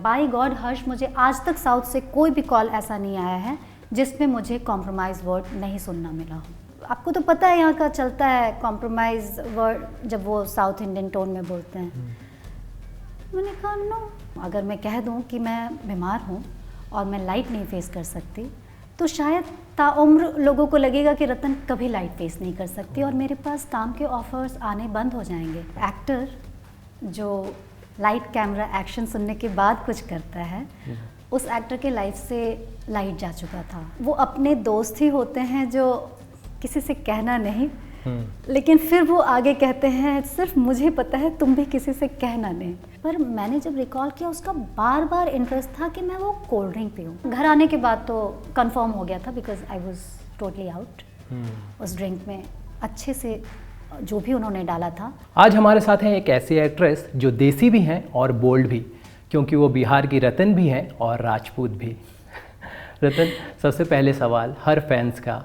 Bye God हर्ष, मुझे आज तक साउथ से कोई भी कॉल ऐसा नहीं आया है जिसमें मुझे कॉम्प्रोमाइज़ वर्ड नहीं सुनना मिला हो। आपको तो पता है यहाँ का चलता है कॉम्प्रोमाइज़ वर्ड जब वो साउथ इंडियन टोन में बोलते हैं। मैंने कहा नो, अगर मैं कह दूँ कि मैं बीमार हूँ और मैं लाइट नहीं फेस कर सकती तो शायद ताउम्र लोगों को लगेगा कि रतन कभी लाइट फेस नहीं कर सकती और मेरे पास काम के ऑफर्स आने बंद हो जाएंगे। एक्टर जो लाइट कैमरा एक्शन सुनने के बाद कुछ करता है, उस एक्टर के लाइफ से लाइट जा चुका था। वो अपने दोस्त ही होते हैं जो किसी से कहना नहीं, लेकिन फिर वो आगे कहते हैं सिर्फ मुझे पता है, तुम भी किसी से कहना नहीं। पर मैंने जब रिकॉल किया उसका बार बार इंटरेस्ट था कि मैं वो कोल्ड ड्रिंक पीऊँ। घर आने के बाद तो कंफर्म हो गया था because I was totally out उस ड्रिंक में, अच्छे से जो भी उन्होंने डाला था। आज हमारे साथ हैं एक ऐसी एक्ट्रेस जो देसी भी हैं और बोल्ड भी, क्योंकि वो बिहार की रतन भी हैं और राजपूत भी। रतन, सबसे पहले सवाल हर फैंस का,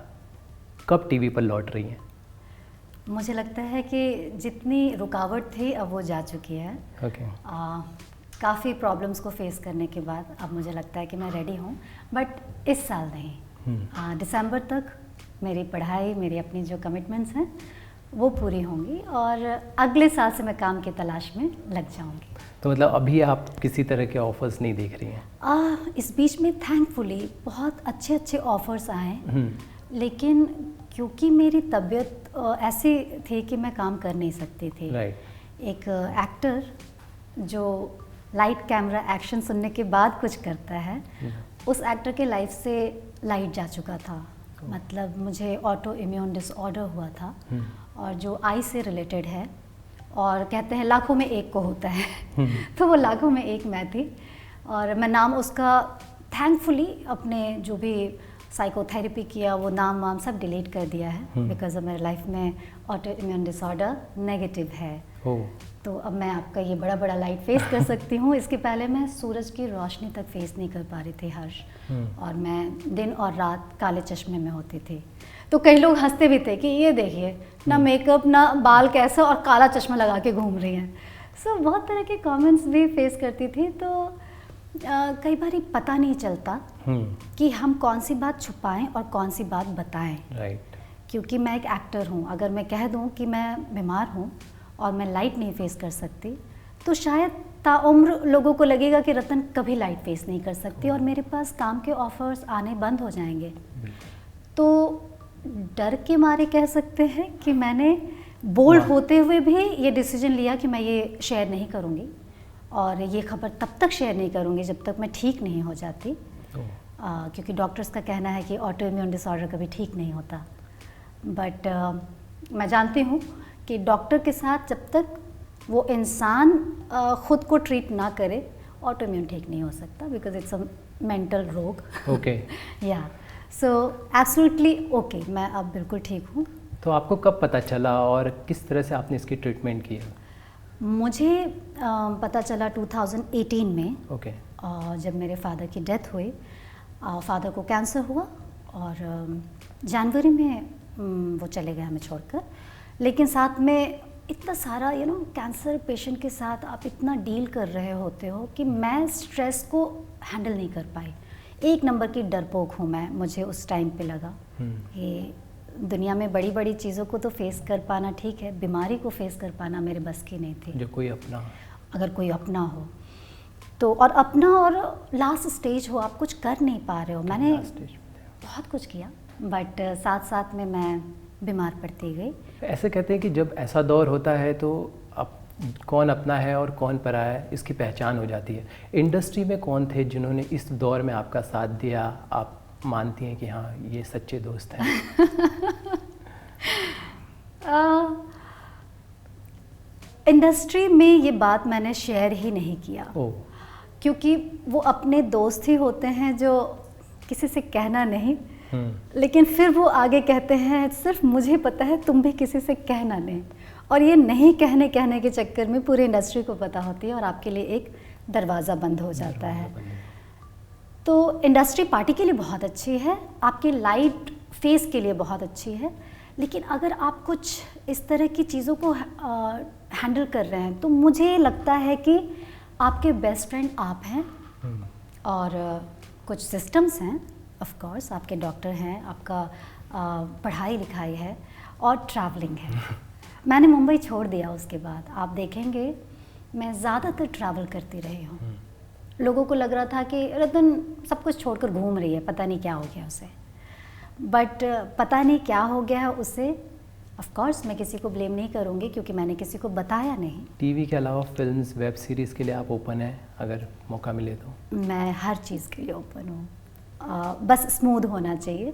कब टीवी पर लौट रही हैं? मुझे लगता है कि जितनी रुकावट थी अब वो जा चुकी है। काफ़ी प्रॉब्लम्स को फेस करने के बाद अब मुझे लगता है कि मैं रेडी हूँ, बट इस साल नहीं। दिसंबर तक मेरी पढ़ाई, मेरी अपनी जो कमिटमेंट्स हैं वो पूरी होंगी और अगले साल से मैं काम की तलाश में लग जाऊंगी। तो मतलब अभी आप किसी तरह के ऑफर्स नहीं देख रही हैं? इस बीच में थैंकफुली बहुत अच्छे अच्छे ऑफर्स आए, लेकिन क्योंकि मेरी तबीयत ऐसी थी कि मैं काम कर नहीं सकती थी। एक एक्टर जो लाइट कैमरा एक्शन सुनने के बाद कुछ करता है, उस एक्टर के लाइफ से लाइट जा चुका था। मतलब मुझे ऑटो इम्यून डिसऑर्डर हुआ था और जो आई से रिलेटेड है, और कहते हैं लाखों में एक को होता है तो वो लाखों में एक मैं थी। और मैं नाम उसका थैंकफुली अपने जो भी साइकोथेरेपी किया वो नाम वाम सब डिलीट कर दिया है, बिकॉज अब मेरे लाइफ में ऑटो इम्यून डिसऑर्डर नेगेटिव है। तो अब मैं आपका ये बड़ा बड़ा लाइट फेस कर सकती हूँ। इसके पहले मैं सूरज की रोशनी तक फेस नहीं कर पा रही थी हर्ष, और मैं दिन और रात काले चश्मे में होती थी। तो कई लोग हंसते भी थे कि ये देखिए ना मेकअप ना बाल कैसा और काला चश्मा लगा के घूम रही हैं। सो बहुत तरह के कमेंट्स भी फेस करती थी। तो कई बार पता नहीं चलता कि हम कौन सी बात छुपाएं और कौन सी बात बताएं। क्योंकि मैं एक एक्टर हूँ, अगर मैं कह दूँ कि मैं बीमार हूँ और मैं लाइट नहीं फेस कर सकती तो शायद ताउम्र लोगों को लगेगा कि रतन कभी लाइट फेस नहीं कर सकती और मेरे पास काम के ऑफर्स आने बंद हो जाएंगे। तो डर के मारे कह सकते हैं कि मैंने बोल्ड होते हुए भी ये डिसीजन लिया कि मैं ये शेयर नहीं करूँगी और ये खबर तब तक शेयर नहीं करूँगी जब तक मैं ठीक नहीं हो जाती। क्योंकि डॉक्टर्स का कहना है कि ऑटो इम्यून डिसऑर्डर कभी ठीक नहीं होता। बट मैं जानती हूँ कि डॉक्टर के साथ जब तक वो इंसान खुद को ट्रीट ना करे, ऑटो इम्यून ठीक नहीं हो सकता, बिकॉज इट्स अ मेंटल रोग। या सो एब्सोल्युटली ओके, मैं अब बिल्कुल ठीक हूँ। तो आपको कब पता चला और किस तरह से आपने इसकी ट्रीटमेंट किया? मुझे पता चला 2018 में। जब मेरे फादर की डेथ हुई, फादर को कैंसर हुआ और जनवरी में वो चले गए हमें छोड़कर। लेकिन साथ में इतना सारा कैंसर पेशेंट के साथ आप इतना डील कर रहे होते हो कि मैं स्ट्रेस को हैंडल नहीं कर पाई। एक नंबर की डरपोक हूँ मैं, मुझे उस टाइम पे लगा कि दुनिया में बड़ी बड़ी चीज़ों को तो फेस कर पाना ठीक है, बीमारी को फेस कर पाना मेरे बस की नहीं थी। जो कोई अपना, अगर कोई अपना हो तो, और अपना और लास्ट स्टेज हो, आप कुछ कर नहीं पा रहे हो। मैंने बहुत कुछ किया बट साथ साथ में मैं बीमार पड़ती गई। ऐसे कहते हैं कि जब ऐसा दौर होता है तो कौन अपना है और कौन पराया है इसकी पहचान हो जाती है। इंडस्ट्री में कौन थे जिन्होंने इस दौर में आपका साथ दिया? आप मानती हैं कि हाँ ये सच्चे दोस्त हैं? इंडस्ट्री में ये बात मैंने शेयर ही नहीं किया, क्योंकि वो अपने दोस्त ही होते हैं जो किसी से कहना नहीं, लेकिन फिर वो आगे कहते हैं सिर्फ मुझे पता है, तुम भी किसी से कहना नहीं। और ये नहीं कहने के चक्कर में पूरी इंडस्ट्री को पता होती है और आपके लिए एक दरवाज़ा बंद हो जाता है। तो इंडस्ट्री पार्टी के लिए बहुत अच्छी है, आपके लाइट फेस के लिए बहुत अच्छी है, लेकिन अगर आप कुछ इस तरह की चीज़ों को हैंडल कर रहे हैं तो मुझे लगता है कि आपके बेस्ट फ्रेंड आप हैं और कुछ सिस्टम्स हैं, ऑफ कोर्स आपके डॉक्टर हैं, आपका पढ़ाई लिखाई है और ट्रैवलिंग है। मैंने मुंबई छोड़ दिया उसके बाद, आप देखेंगे मैं ज़्यादातर ट्रैवल करती रही हूँ। लोगों को लग रहा था कि रतन सब कुछ छोड़कर घूम रही है, पता नहीं क्या हो गया उसे, बट पता नहीं क्या हो गया है उसे। ऑफ कोर्स मैं किसी को ब्लेम नहीं करूँगी क्योंकि मैंने किसी को बताया नहीं। टीवी के अलावा फिल्म्स, वेब सीरीज़ के लिए आप ओपन हैं अगर मौका मिले तो? मैं हर चीज़ के लिए ओपन हूँ, बस स्मूथ होना चाहिए।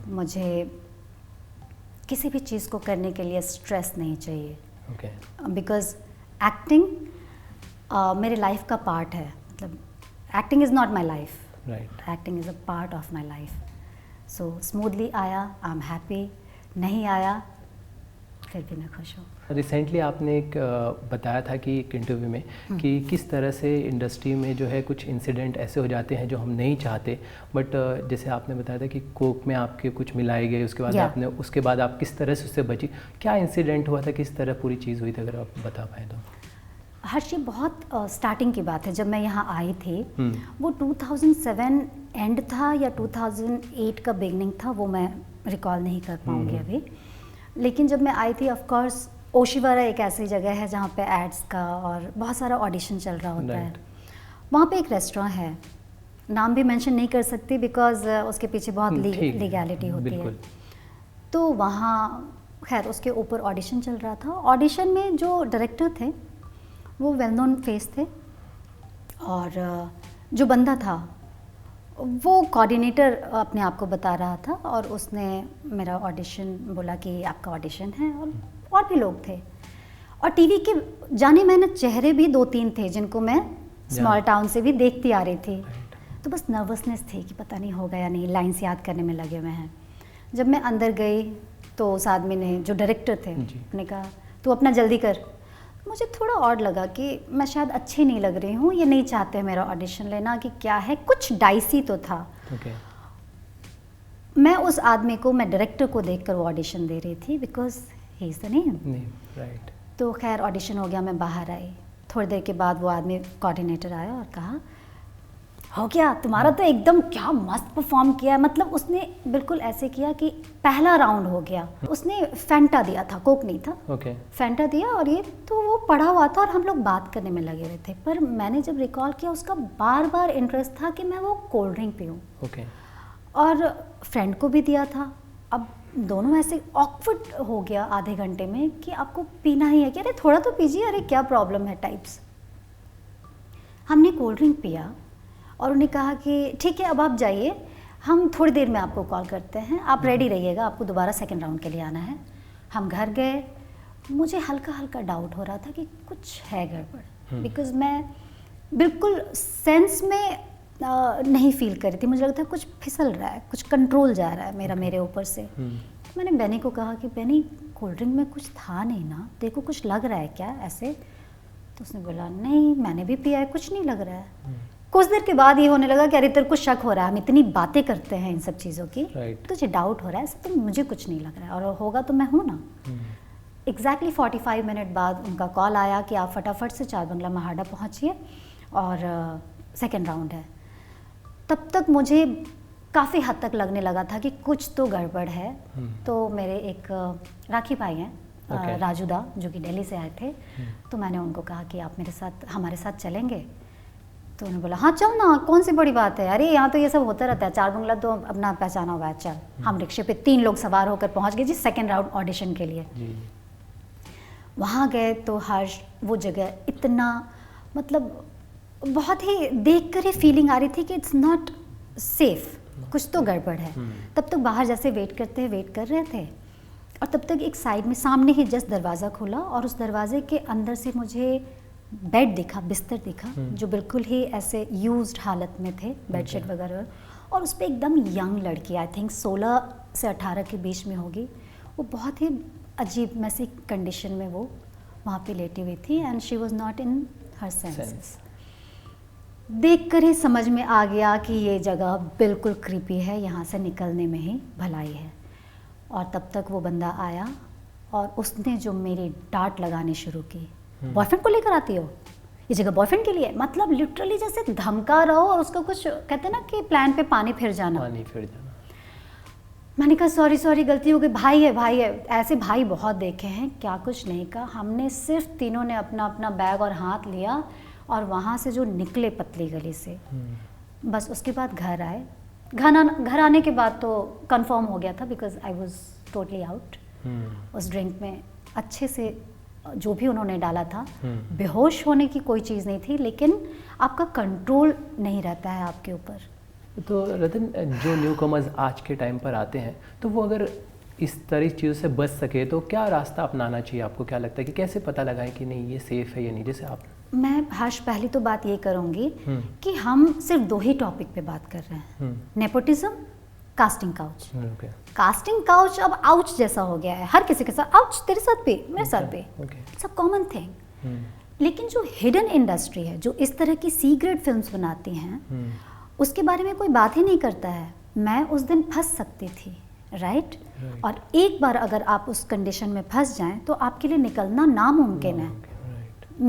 मुझे किसी भी चीज़ को करने के लिए स्ट्रेस नहीं चाहिए, बिकॉज एक्टिंग मेरे लाइफ का पार्ट है। मतलब acting is not my life, acting is a part of my life. So smoothly आया, आई एम हैप्पी, नहीं आया फिर भी मैं खुश हूँ। रिसेंटली आपने एक बताया था कि एक इंटरव्यू में कि किस तरह से इंडस्ट्री में जो है कुछ इंसिडेंट ऐसे हो जाते हैं जो हम नहीं चाहते, बट जैसे आपने बताया था कि कोक में आपके कुछ मिलाए गए, उसके बाद आप किस तरह से उससे बची, क्या इंसिडेंट हुआ था, किस तरह पूरी चीज़ हुई थी, अगर आप बता पाएँ तो? हर्षी, बहुत स्टार्टिंग की बात है, जब मैं यहाँ आई थी वो 2007 एंड था या 2008 का बिगनिंग था, वो मैं रिकॉल नहीं कर पाऊँगी अभी। लेकिन जब मैं आई थी, ऑफ कोर्स ओशिवारा एक ऐसी जगह है जहाँ पे एड्स का और बहुत सारा ऑडिशन चल रहा होता है। वहाँ पे एक रेस्टोरेंट है, नाम भी मेंशन नहीं कर सकती बिकॉज उसके पीछे बहुत लीगैलिटी होती है। तो वहाँ खैर उसके ऊपर ऑडिशन चल रहा था। ऑडिशन में जो डायरेक्टर थे वो वेल नोन फेस थे, और जो बंदा था वो कोऑर्डिनेटर अपने आप को बता रहा था, और उसने मेरा ऑडिशन बोला कि आपका ऑडिशन है, और भी लोग थे। और टीवी के जाने माने चेहरे भी 2-3 थे जिनको मैं स्मॉल टाउन से भी देखती आ रही थी। तो बस नर्वसनेस थी कि पता नहीं होगा या नहीं, लाइन्स याद करने में लगे हुए हैं। जब मैं अंदर गई तो उस आदमी ने, जो डायरेक्टर थे, ने कहा तू अपना जल्दी कर। मुझे थोड़ा ऑड लगा कि मैं शायद अच्छी नहीं लग रही हूँ, ये नहीं चाहते मेरा ऑडिशन लेना, कि क्या है, कुछ डाइसी तो था। मैं उस आदमी को, मैं डायरेक्टर को देखकर वो ऑडिशन दे रही थी because he is the name. तो खैर ऑडिशन हो गया, मैं बाहर आई। थोड़ी देर के बाद वो आदमी कोऑर्डिनेटर आया और कहा हो गया तुम्हारा, तो एकदम क्या मस्त परफॉर्म किया। मतलब उसने बिल्कुल ऐसे किया कि पहला राउंड हो गया। उसने फैंटा दिया था, कोक नहीं था, फैंटा दिया, और ये तो वो पड़ा हुआ था और हम लोग बात करने में लगे हुए थे। पर मैंने जब रिकॉल किया, उसका बार बार इंटरेस्ट था कि मैं वो कोल्ड ड्रिंक पीऊँ, और फ्रेंड को भी दिया था। अब दोनों ऐसे ऑकवर्ड हो गया आधे घंटे में कि आपको पीना ही है, कि अरे थोड़ा तो पीजिए, अरे क्या प्रॉब्लम है टाइप्स। हमने कोल्ड ड्रिंक पिया और उन्हें कहा कि ठीक है अब आप जाइए, हम थोड़ी देर में आपको कॉल करते हैं, आप रेडी रहिएगा, आपको दोबारा सेकंड राउंड के लिए आना है। हम घर गए। मुझे हल्का हल्का डाउट हो रहा था कि कुछ है गड़बड़, बिकॉज मैं बिल्कुल सेंस में नहीं फील कर रही थी। मुझे लगता है कुछ फिसल रहा है, कुछ कंट्रोल जा रहा है मेरे ऊपर से। मैंने बेनी को कहा कि बेनी, कोल्ड ड्रिंक में कुछ था नहीं ना, देखो कुछ लग रहा है क्या ऐसे? तो उसने बोला नहीं मैंने भी पिया है, कुछ नहीं लग रहा है। कुछ देर के बाद ये होने लगा कि अरे तेरे को शक हो रहा है, हम इतनी बातें करते हैं इन सब चीज़ों की, तुझे डाउट हो रहा है, तो मुझे कुछ नहीं लग रहा है, और होगा तो मैं हूँ ना। एग्जैक्टली 45 मिनट बाद उनका कॉल आया कि आप फटाफट से चार बंगला महाड़ा पहुँचिए और सेकेंड राउंड है। तब तक मुझे काफ़ी हद तक लगने लगा था कि कुछ तो गड़बड़ है। तो मेरे एक राखी भाई हैं, राजू दा, जो कि दिल्ली से आए थे, तो मैंने उनको कहा कि आप हमारे साथ चलेंगे। तो उन्होंने बोला हाँ चल ना, कौन सी बड़ी बात है, अरे यहाँ तो ये सब होता रहता है, चार बंगला तो अपना पहचाना हुआ है, चल। हम रिक्शे पे 3 लोग सवार होकर पहुँच गए जी सेकेंड राउंड ऑडिशन के लिए। वहाँ गए तो हर्ष, वो जगह इतना, मतलब बहुत ही देख कर ही फीलिंग आ रही थी कि इट्स नॉट सेफ, कुछ तो गड़बड़ है। तब तक बाहर जैसे वेट कर रहे थे, और तब तक एक साइड में सामने ही जस्ट दरवाज़ा खुला, और उस दरवाजे के अंदर से मुझे बेड दिखा, बिस्तर दिखा, जो बिल्कुल ही ऐसे यूज्ड हालत में थे, बेडशीट वगैरह, और उस पर एकदम यंग लड़की, आई थिंक 16 से 18 के बीच में होगी, वो बहुत ही अजीब मैसी कंडीशन में वो वहाँ पे लेटी हुई थी, and she was not in her senses. देख कर ही समझ में आ गया कि ये जगह बिल्कुल क्रीपी है, यहाँ से निकलने में ही भलाई है। और तब तक वो बंदा आया और उसने जो मेरी डांट लगानी शुरू की, बॉयफ्रेंड को लेकर आती हो, ये जगह बॉयफ्रेंड के लिए है, मतलब लिटरली जैसे धमका रहो और उसका कुछ कहते हैं ना कि प्लान पे पानी फिर जाना। मैंने कहा सॉरी गलती हो गई, भाई है। ऐसे भाई बहुत देखे हैं, क्या कुछ नहीं कहा। हमने सिर्फ तीनों ने अपना अपना बैग और हाथ लिया और वहाँ से जो निकले पतली गली से, बस उसके बाद घर आए। घर आने के बाद तो कंफर्म हो गया था because I was totally out. उस ड्रिंक में अच्छे से जो भी उन्होंने डाला था, बेहोश होने की कोई चीज़ नहीं थी, लेकिन आपका कंट्रोल नहीं रहता है आपके ऊपर। तो रतन, जो न्यू कमर्स आज के टाइम पर आते हैं तो वो अगर इस तरह चीज़ों से बच सके तो क्या रास्ता अपनाना चाहिए? आपको क्या लगता है कि कैसे पता लगाएं कि नहीं ये सेफ़ है या नहीं? जैसे आप मैं हर्ष पहली तो बात ये करूँगी कि हम सिर्फ 2 ही टॉपिक पे बात कर रहे हैं, nepotism, casting couch. Casting couch अब आउच जैसा हो गया है, हर किसी के साथ आउच, तेरे साथ भी, मेरे साथ भी, इट्स अ कॉमन थिंग। लेकिन जो हिडन इंडस्ट्री है, जो इस तरह की सी ग्रेड फिल्म्स बनाती हैं, उसके बारे में कोई बात ही नहीं करता है। मैं उस दिन फंस सकती थी, राइट? और एक बार अगर आप उस कंडीशन में फंस जाएं तो आपके लिए निकलना नामुमकिन है।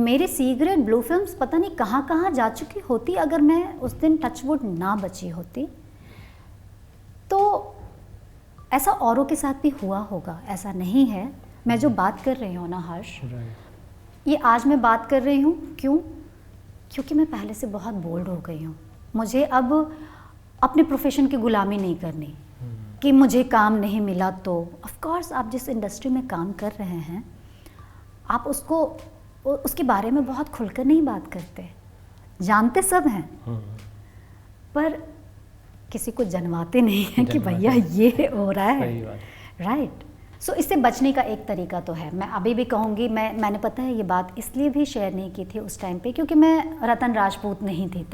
मेरे सी ग्रेड ब्लू फिल्म्स पता नहीं कहाँ कहाँ जा चुकी होती अगर मैं उस दिन टचवुड ना बची होती। तो ऐसा औरों के साथ भी हुआ होगा, ऐसा नहीं है। मैं जो बात कर रही हूँ ना हर्ष, ये आज मैं बात कर रही हूँ क्यों? क्योंकि मैं पहले से बहुत बोल्ड हो गई हूँ। मुझे अब अपने प्रोफेशन की गुलामी नहीं करनी कि मुझे काम नहीं मिला तो। ऑफ कोर्स आप जिस इंडस्ट्री में काम कर रहे हैं, आप उसके बारे में बहुत खुलकर नहीं बात करते, जानते सब हैं, पर किसी को जनवाते नहीं हैं कि भैया ये हो रहा है, राइट? सो इससे बचने का एक तरीका तो है। मैं अभी भी कहूँगी, मैंने पता है ये बात इसलिए भी शेयर नहीं की थी उस टाइम पे क्योंकि मैं रतन राजपूत नहीं थी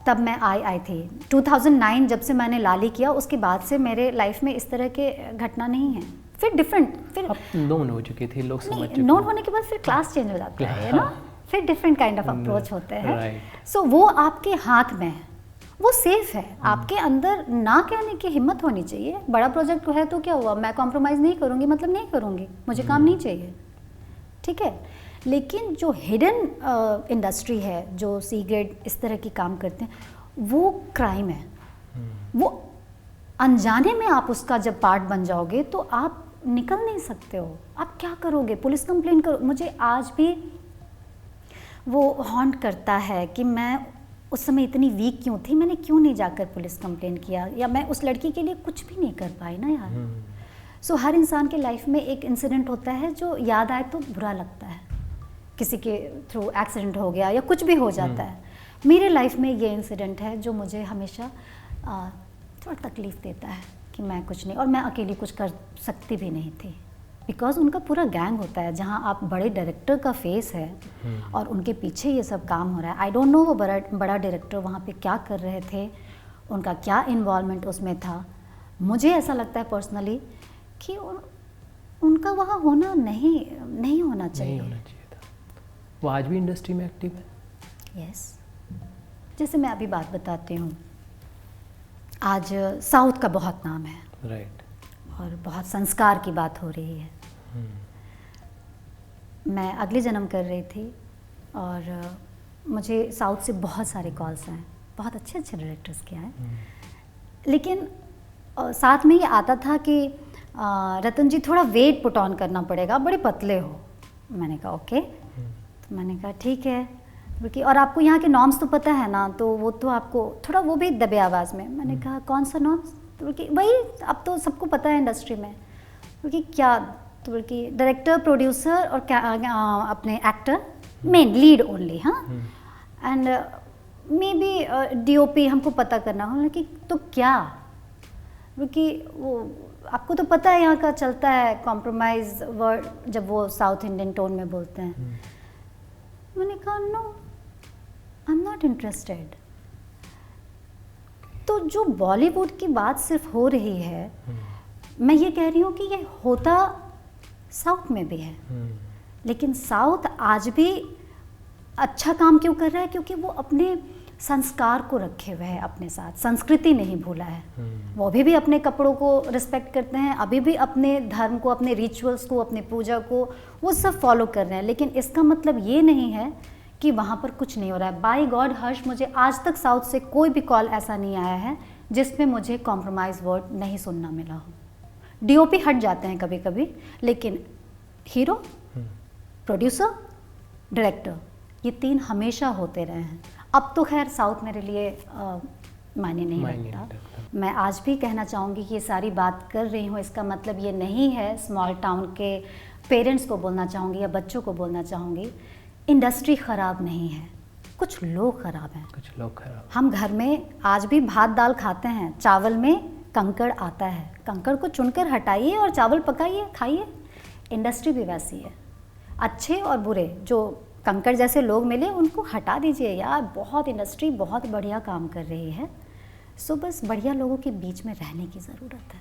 तब मैं आई थी 2009 जब से मैंने लाली किया, उसके बाद से मेरे लाइफ में इस तरह के घटना नहीं है। फिर आप नोन हो चुकी थी, लोग समझ चुके। नोन होने के बाद फिर क्लास चेंज हो जाता है ना, फिर डिफरेंट काइंड ऑफ अप्रोच होते हैं। सो वो आपके हाथ में है, वो सेफ है। आपके अंदर ना कहने की हिम्मत होनी चाहिए। बड़ा प्रोजेक्ट है तो क्या हुआ, मैं कॉम्प्रोमाइज़ नहीं करूँगी मतलब नहीं करूँगी, मुझे काम नहीं चाहिए, ठीक है। लेकिन जो हिडन इंडस्ट्री है, जो सी ग्रेड इस तरह की काम करते हैं, वो क्राइम है। वो अनजाने में आप उसका जब पार्ट बन जाओगे तो आप निकल नहीं सकते हो। आप क्या करोगे? पुलिस कंप्लेन करो। मुझे आज भी वो हॉन्ट करता है कि मैं उस समय इतनी वीक क्यों थी, मैंने क्यों नहीं जाकर पुलिस कंप्लेन किया, या मैं उस लड़की के लिए कुछ भी नहीं कर पाई ना यार। सो हर इंसान के लाइफ में एक इंसिडेंट होता है जो याद आए तो बुरा लगता है। किसी के थ्रू एक्सीडेंट हो गया या कुछ भी हो जाता है। मेरे लाइफ में ये इंसिडेंट है जो मुझे हमेशा थोड़ा तकलीफ़ देता है कि मैं कुछ नहीं, और मैं अकेली कुछ कर सकती भी नहीं थी बिकॉज उनका पूरा गैंग होता है जहाँ आप बड़े डायरेक्टर का फेस है और उनके पीछे ये सब काम हो रहा है। आई डोंट नो वो बड़ा डायरेक्टर वहाँ पे क्या कर रहे थे, उनका क्या इन्वॉल्वमेंट उसमें था। मुझे ऐसा लगता है पर्सनली कि उनका वहाँ होना नहीं होना चाहिए था। वो आज भी इंडस्ट्री में एक्टिव है? यस। जैसे मैं अभी बात बताती हूँ, आज साउथ का बहुत नाम है, राइट, और बहुत संस्कार की बात हो रही है। मैं अगले जन्म कर रही थी और मुझे साउथ से बहुत सारे कॉल्स आए, बहुत अच्छे डायरेक्टर्स के आए, लेकिन साथ में ये आता था कि रतन जी थोड़ा वेट पुट ऑन करना पड़ेगा, बड़े पतले हो। मैंने कहा ओके। तो मैंने कहा ठीक है, क्योंकि और आपको यहाँ के नॉर्म्स तो पता है ना, तो वो तो आपको थोड़ा वो भी दबे आवाज़ में। मैंने कहा कौन सा नॉर्म्स? तो बल्कि वही अब तो सबको पता है इंडस्ट्री में, क्योंकि क्या, तो बल्कि डायरेक्टर, प्रोड्यूसर और अपने एक्टर, मेन लीड ओनली, हाँ, एंड मे बी DOP हमको पता करना हो कि तो क्या, क्योंकि वो आपको तो पता है यहाँ का चलता है कॉम्प्रोमाइज़ वर्ड जब वो साउथ इंडियन टोन में बोलते हैं। मैंने कहा no, I am not interested. तो जो बॉलीवुड की बात सिर्फ हो रही है, मैं ये कह रही हूँ कि ये होता साउथ में भी है, लेकिन साउथ आज भी अच्छा काम क्यों कर रहा है? क्योंकि वो अपने संस्कार को रखे हुए है अपने साथ, संस्कृति नहीं भूला है। वो अभी भी अपने कपड़ों को रिस्पेक्ट करते हैं, अभी भी अपने धर्म को, अपने रिचुअल्स को, अपने पूजा को वो सब फॉलो कर रहे हैं। लेकिन इसका मतलब ये नहीं है कि वहाँ पर कुछ नहीं हो रहा है। बाय गॉड हर्ष, मुझे आज तक साउथ से कोई भी कॉल ऐसा नहीं आया है जिसमें मुझे कॉम्प्रोमाइज़ वर्ड नहीं सुनना मिला हो। डीओपी हट जाते हैं कभी कभी, लेकिन हीरो, प्रोड्यूसर, डायरेक्टर, ये 3 हमेशा होते रहे हैं। अब तो खैर साउथ मेरे लिए मायने नहीं रखता। मैं आज भी कहना चाहूँगी कि ये सारी बात कर रही हूँ, इसका मतलब ये नहीं है, स्मॉल टाउन के पेरेंट्स को बोलना चाहूँगी या बच्चों को बोलना चाहूँगी, इंडस्ट्री ख़राब नहीं है, कुछ लोग ख़राब हैं। कुछ लोग ख़राब। हम घर में आज भी भात दाल खाते हैं, चावल में कंकड़ आता है, कंकड़ को चुनकर हटाइए और चावल पकाइए, खाइए। इंडस्ट्री भी वैसी है, अच्छे और बुरे जो कंकड़ जैसे लोग मिले उनको हटा दीजिए यार। बहुत इंडस्ट्री बहुत बढ़िया काम कर रही है। सो बस बढ़िया लोगों के बीच में रहने की ज़रूरत है।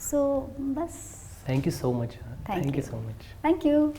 सो बस thank you so much. Thank you so much. Thank you.